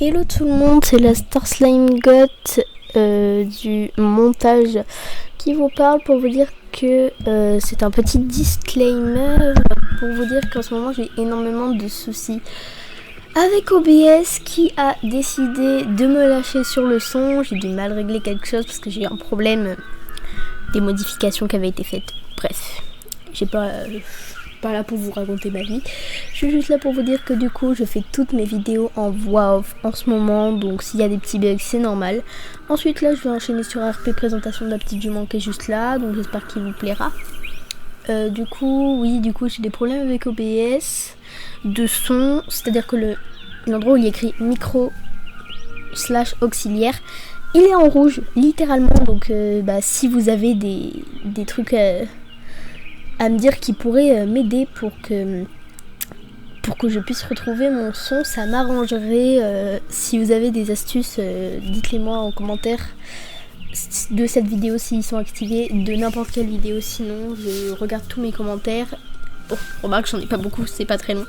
Hello tout le monde, c'est la Star Slime Goth du montage qui vous parle pour vous dire que c'est un petit disclaimer pour vous dire qu'en ce moment j'ai énormément de soucis avec OBS qui a décidé de me lâcher sur le son. J'ai dû mal régler quelque chose parce que j'ai eu un problème des modifications qui avaient été faites. Bref, j'ai pas là pour vous raconter ma vie. Je suis juste là pour vous dire que du coup je fais toutes mes vidéos en voix off en ce moment, donc s'il y a des petits bugs c'est normal. Ensuite là je vais enchaîner sur RP présentation de la petite jument qui est juste là, donc j'espère qu'il vous plaira. Du coup j'ai des problèmes avec OBS de son, c'est-à-dire que l'endroit où il y a écrit micro / auxiliaire, il est en rouge littéralement, donc si vous avez des trucs à me dire qui pourrait m'aider pour que je puisse retrouver mon son, ça m'arrangerait. Si vous avez des astuces, dites-les moi en commentaire de cette vidéo s'ils sont activés, de n'importe quelle vidéo, sinon je regarde tous mes commentaires. Bon, remarque, j'en ai pas beaucoup, c'est pas très long.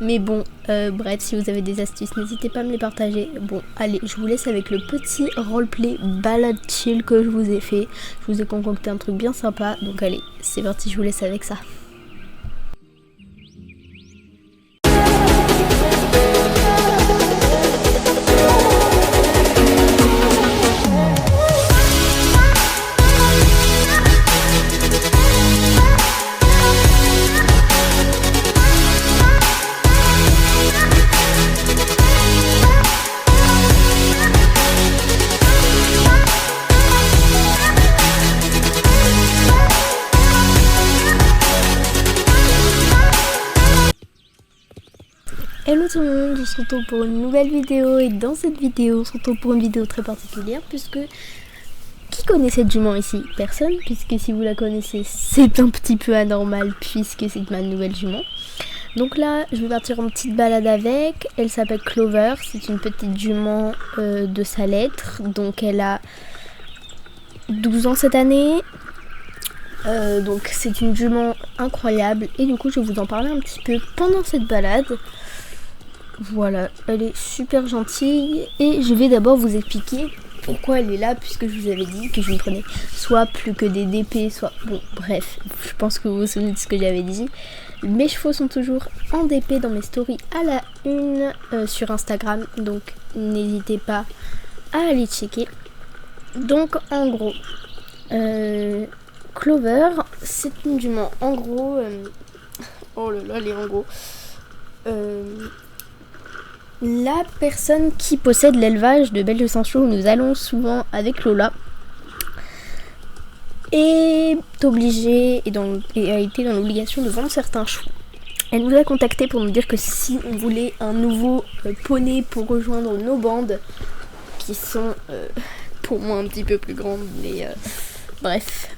Mais bon, bref, si vous avez des astuces, n'hésitez pas à me les partager. Bon, allez, je vous laisse avec le petit roleplay balade chill que je vous ai fait. Je vous ai concocté un truc bien sympa, donc allez, c'est parti, je vous laisse avec ça. Hello tout le monde, on se retrouve pour une nouvelle vidéo et dans cette vidéo on se retrouve pour une vidéo très particulière puisque qui connaît cette jument ici? Personne, puisque si vous la connaissez c'est un petit peu anormal puisque c'est ma nouvelle jument. Donc là je vais partir en petite balade avec, elle s'appelle Clover, c'est une petite jument de sa lettre, donc elle a 12 ans cette année. Donc c'est une jument incroyable et du coup je vais vous en parler un petit peu pendant cette balade. Voilà, elle est super gentille et je vais d'abord vous expliquer pourquoi elle est là, puisque je vous avais dit que je ne prenais soit plus que des DP, soit... Bon, bref, je pense que vous vous souvenez de ce que j'avais dit. Mes chevaux sont toujours en DP dans mes stories à la une sur Instagram, donc n'hésitez pas à aller checker. Donc en gros, Clover, c'est une jument en gros... oh là là, elle est en gros... La personne qui possède l'élevage de Belle de Saint-Chou, où nous allons souvent avec Lola, est obligée et a été dans l'obligation de vendre certains chevaux. Elle nous a contacté pour nous dire que si on voulait un nouveau poney pour rejoindre nos bandes, qui sont pour moi un petit peu plus grandes, mais bref.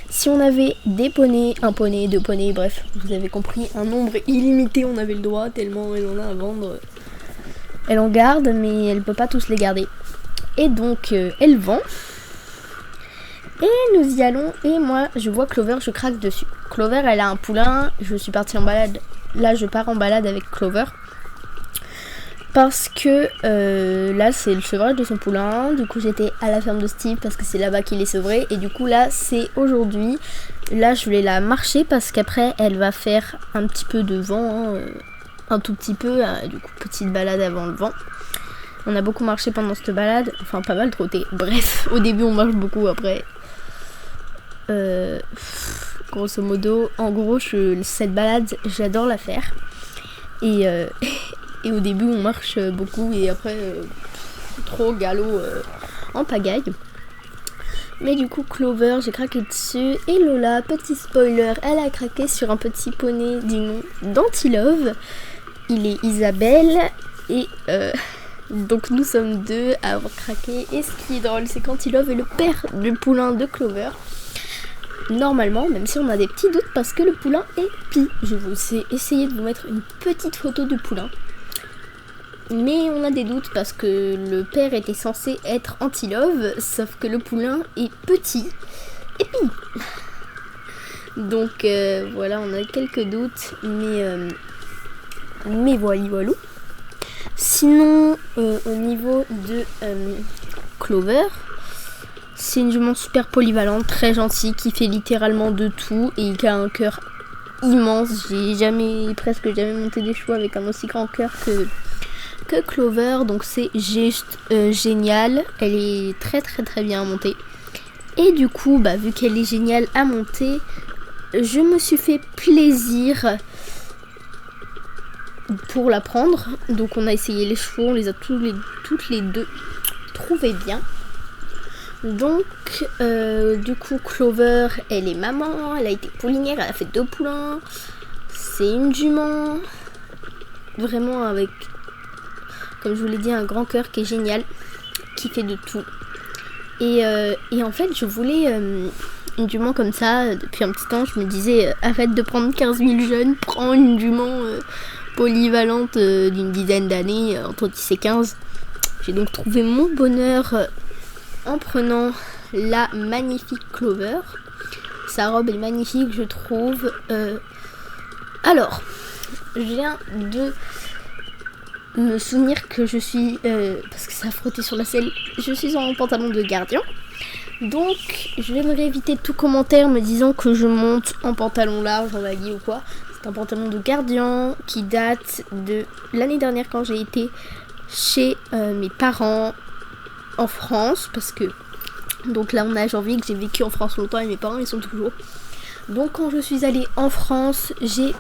Si on avait des poneys, un poney, deux poneys, bref, vous avez compris, un nombre illimité, on avait le droit, tellement elle en a à vendre. Elle en garde, mais elle peut pas tous les garder. Et donc, elle vend. Et nous y allons. Et moi, je vois Clover, je craque dessus. Clover, elle a un poulain. Je suis partie en balade. Là, je pars en balade avec Clover. Parce que là, c'est le sevrage de son poulain. Du coup, j'étais à la ferme de Steve parce que c'est là-bas qu'il est sevré. Et du coup, là, c'est aujourd'hui. Là, je vais la marcher parce qu'après, elle va faire un petit peu de vent. Un tout petit peu, du coup petite balade avant le vent. On a beaucoup marché pendant cette balade, enfin pas mal trotté. Bref, au début on marche beaucoup, après grosso modo, en gros cette balade j'adore la faire. Et au début on marche beaucoup et après trop galop en pagaille. Mais du coup Clover, j'ai craqué dessus. Et Lola, petit spoiler, elle a craqué sur un petit poney du nom d'Antilove. Il est Isabelle et donc nous sommes deux à avoir craqué. Et ce qui est drôle, c'est qu'Antilove est le père du poulain de Clover. Normalement, même si on a des petits doutes parce que le poulain est pie. Je vais essayer de vous mettre une petite photo du poulain. Mais on a des doutes parce que le père était censé être Antilove, sauf que le poulain est petit et pie. Donc voilà, on a quelques doutes, mais voilà. Sinon, au niveau de Clover, c'est une jument super polyvalente, très gentille, qui fait littéralement de tout et qui a un cœur immense. J'ai presque jamais monté des chevaux avec un aussi grand cœur que Clover, donc c'est juste génial. Elle est très très très bien à monter. Et du coup, vu qu'elle est géniale à monter, je me suis fait plaisir pour la prendre. Donc on a essayé les chevaux, on les a toutes les deux trouvées bien. Donc du coup Clover, elle est maman, elle a été poulinière, elle a fait 2 poulains. C'est une jument vraiment avec, comme je vous l'ai dit, un grand cœur qui est génial, qui fait de tout. Et en fait je voulais une jument comme ça depuis un petit temps. Je me disais arrête de prendre 15 000 jeunes, prends une jument polyvalente d'une dizaine d'années, entre 10 et 15. J'ai donc trouvé mon bonheur en prenant la magnifique Clover. Sa robe est magnifique, je trouve. Alors, je viens de me souvenir que je suis, parce que ça a frotté sur la selle, je suis en pantalon de gardien. Donc, j'aimerais éviter tout commentaire me disant que je monte en pantalon large, en laguille ou quoi. C'est un pantalon de gardien qui date de l'année dernière quand j'ai été chez mes parents en France, parce que donc là on a janvier, que j'ai vécu en France longtemps et mes parents ils sont toujours. Donc quand je suis allée en France, j'ai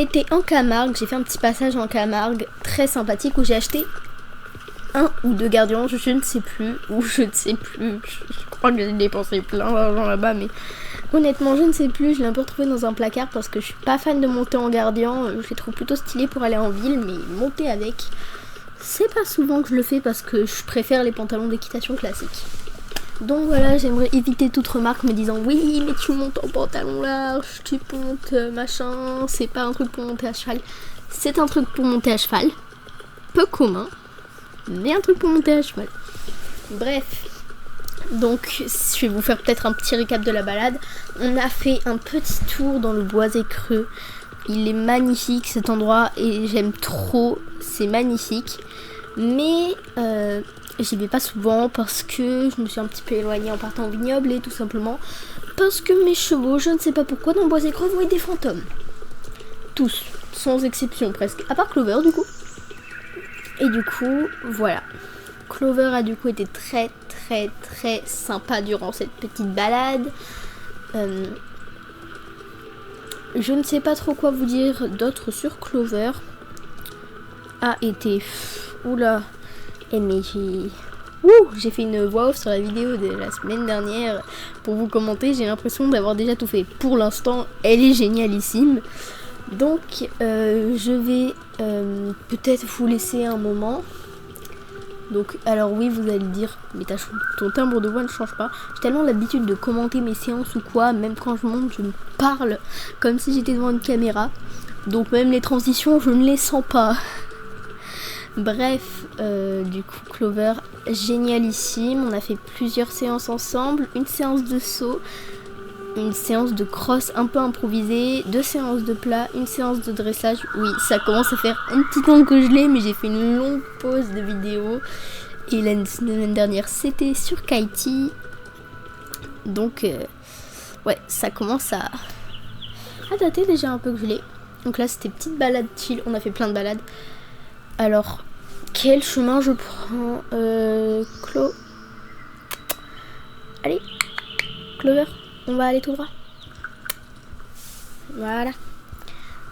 été en Camargue, j'ai fait un petit passage en Camargue très sympathique où j'ai acheté 1 ou 2 gardiens, je ne sais plus, je crois que j'ai dépensé plein d'argent là-bas, mais honnêtement je ne sais plus, je l'ai un peu retrouvé dans un placard parce que je suis pas fan de monter en gardien, je les trouve plutôt stylé pour aller en ville, mais monter avec, c'est pas souvent que je le fais parce que je préfère les pantalons d'équitation classiques. Donc voilà, j'aimerais éviter toute remarque me disant oui mais tu montes en pantalon large, tu montes machin, c'est pas un truc pour monter à cheval. C'est un truc pour monter à cheval, peu commun, mais un truc pour monter à cheval. Bref, donc je vais vous faire peut-être un petit récap de la balade. On a fait un petit tour dans le boisé creux. Il est magnifique cet endroit et j'aime trop, c'est magnifique. Mais j'y vais pas souvent parce que je me suis un petit peu éloignée en partant au vignoble et tout simplement parce que mes chevaux, je ne sais pas pourquoi, dans le boisé creux voient des fantômes. Tous, sans exception presque, à part Clover du coup. Et du coup, voilà. Clover a du coup été très très très sympa durant cette petite balade. Je ne sais pas trop quoi vous dire d'autre sur Clover. A été... Oula. Mais j'ai fait une voix off sur la vidéo de la semaine dernière pour vous commenter. J'ai l'impression d'avoir déjà tout fait. Pour l'instant, elle est génialissime. Donc, je vais peut-être vous laisser un moment. Donc, alors oui, vous allez dire, mais ton timbre de voix ne change pas. J'ai tellement l'habitude de commenter mes séances ou quoi, même quand je monte, je me parle comme si j'étais devant une caméra. Donc même les transitions, je ne les sens pas. Bref, du coup, Clover, génialissime. On a fait plusieurs séances ensemble. Une séance de saut, une séance de cross un peu improvisée, 2 séances de plat, une séance de dressage. Oui, ça commence à faire un petit temps que je l'ai, mais j'ai fait une longue pause de vidéo. Et la semaine dernière, c'était sur Kaiti. Donc, ouais, ça commence à dater déjà un peu que je l'ai. Donc là, c'était petite balade chill. On a fait plein de balades. Alors, quel chemin je prends Allez, Clover, on va aller tout droit. Voilà.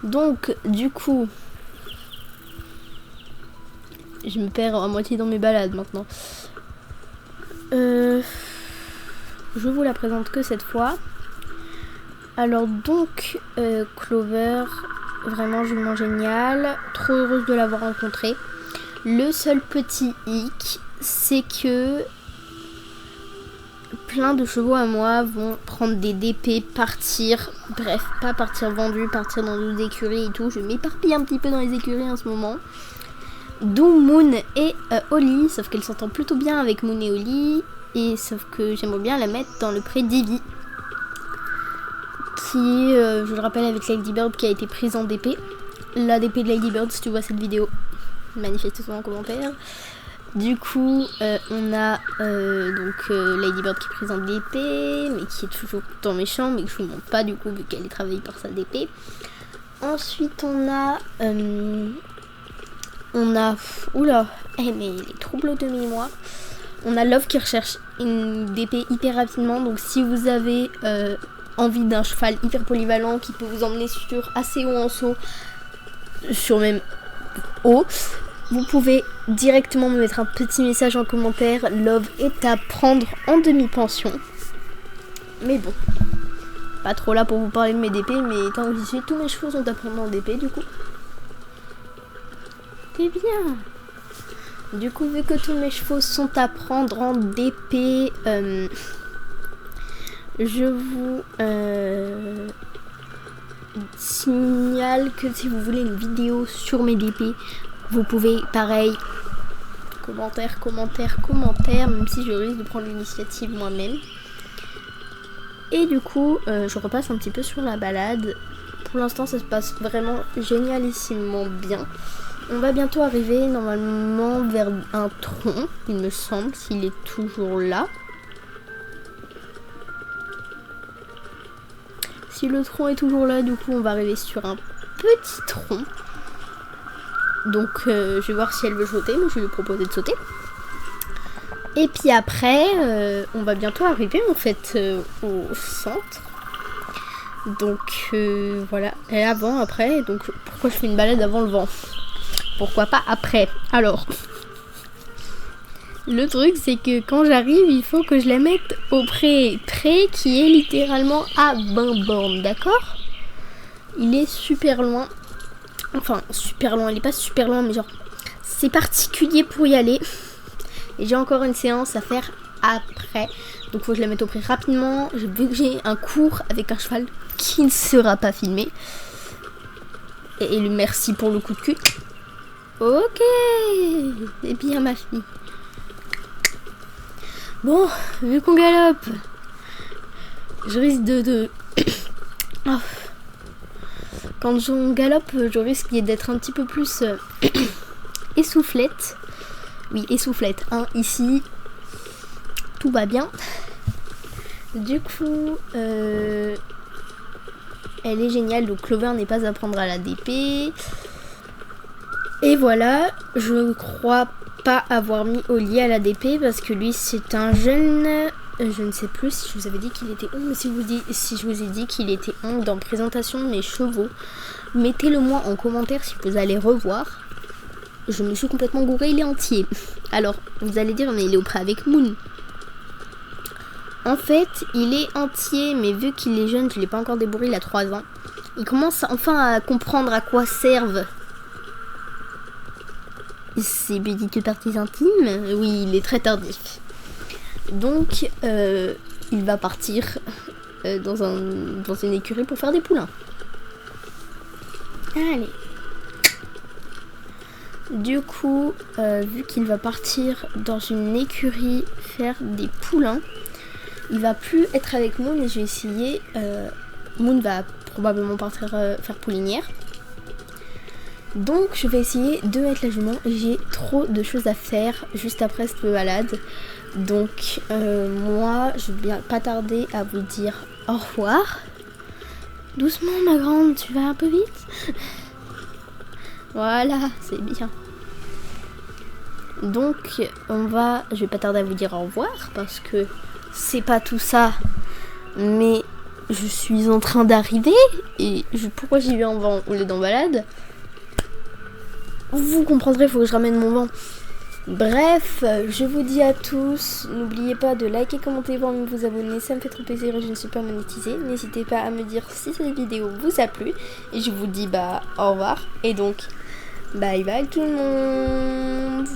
Donc, du coup, je me perds à moitié dans mes balades maintenant. Je vous la présente que cette fois. Alors donc, Clover, vraiment jument génial. Trop heureuse de l'avoir rencontrée. Le seul petit hic, c'est que plein de chevaux à moi vont prendre des DP, partir, bref, pas partir vendus, partir dans d'autres écuries et tout. Je m'éparpille un petit peu dans les écuries en ce moment. Dont Moon et Oli, sauf qu'elle s'entend plutôt bien avec Moon et Oli. Et sauf que j'aimerais bien la mettre dans le pré d'Ivy, qui, je le rappelle, avec Lady Bird, qui a été prise en DP. La DP de Lady Bird, si tu vois cette vidéo, manifestez-vous en commentaire. Du coup, on a Ladybird qui présente d'épée, mais qui est toujours dans mes chambres, mais que je vous montre pas du coup, vu qu'elle est travaillée par sa d'épée. Ensuite, on a... Oula, mais les troubles de mémoire. On a Love qui recherche une DP hyper rapidement. Donc si vous avez envie d'un cheval hyper polyvalent qui peut vous emmener sur assez haut en saut, sur même haut, vous pouvez directement me mettre un petit message en commentaire. Love est à prendre en demi-pension. Mais bon, pas trop là pour vous parler de mes DP, mais tant que j'y suis, tous mes chevaux sont à prendre en DP du coup. C'est bien. Du coup, vu que tous mes chevaux sont à prendre en DP, je vous signale que si vous voulez une vidéo sur mes DP, vous pouvez, pareil, commentaire, même si je risque de prendre l'initiative moi-même. Et du coup, je repasse un petit peu sur la balade. Pour l'instant, ça se passe vraiment génialissimement bien. On va bientôt arriver normalement vers un tronc, il me semble, s'il est toujours là. Si le tronc est toujours là, du coup, on va arriver sur un petit tronc. Donc, je vais voir si elle veut sauter, mais je vais lui proposer de sauter. Et puis après, on va bientôt arriver en fait au centre. Donc, voilà. Et avant, après, donc pourquoi je fais une balade avant le vent ? Pourquoi pas après? Alors, le truc c'est que quand j'arrive, il faut que je la mette au pré. Pré qui est littéralement à 20 bornes, d'accord? Il est super loin. Enfin, super loin, il est pas super loin, mais genre, c'est particulier pour y aller. Et j'ai encore une séance à faire après. Donc faut que je la mette au pré rapidement. Vu que j'ai un cours avec un cheval qui ne sera pas filmé. Et merci pour le coup de cul. Ok, c'est bien ma fille. Bon, vu qu'on galope, je risque de... Oh. Quand on galope, je risque d'être un petit peu plus essoufflette. Oui, essoufflette, hein, ici, tout va bien. Du coup, elle est géniale, donc Clover n'est pas à prendre à la DP. Et voilà, je crois pas avoir mis Oli à la DP parce que lui c'est un jeune, je ne sais plus si je vous avais dit qu'il était 11, mais si je vous ai dit qu'il était 11 dans présentation de mes chevaux, mettez-le moi en commentaire si vous allez revoir. Je me suis complètement gourée, il est entier. Alors, vous allez dire, mais il est au pré avec Moon. En fait, il est entier, mais vu qu'il est jeune, je l'ai pas encore débourré, il a 3 ans. Il commence enfin à comprendre à quoi servent ces petites parties intimes. Oui, il est très tardif. Donc, il va partir dans une écurie pour faire des poulains. Allez. Du coup, vu qu'il va partir dans une écurie faire des poulains, il va plus être avec Moon et je vais essayer. Moon va probablement partir faire poulinière. Donc je vais essayer de mettre la jument. J'ai trop de choses à faire juste après cette balade. Donc moi je vais bien pas tarder à vous dire au revoir. Doucement ma grande, tu vas un peu vite. Voilà, c'est bien. Donc je vais pas tarder à vous dire au revoir parce que c'est pas tout ça, mais je suis en train d'arriver et pourquoi j'y vais en vent au lieu d'en balade? Vous comprendrez, il faut que je ramène mon vent. Bref, je vous dis à tous, n'oubliez pas de liker, commenter, voire même vous abonner, ça me fait trop plaisir et je ne suis pas monétisée. N'hésitez pas à me dire si cette vidéo vous a plu. Et je vous dis au revoir et donc bye bye tout le monde.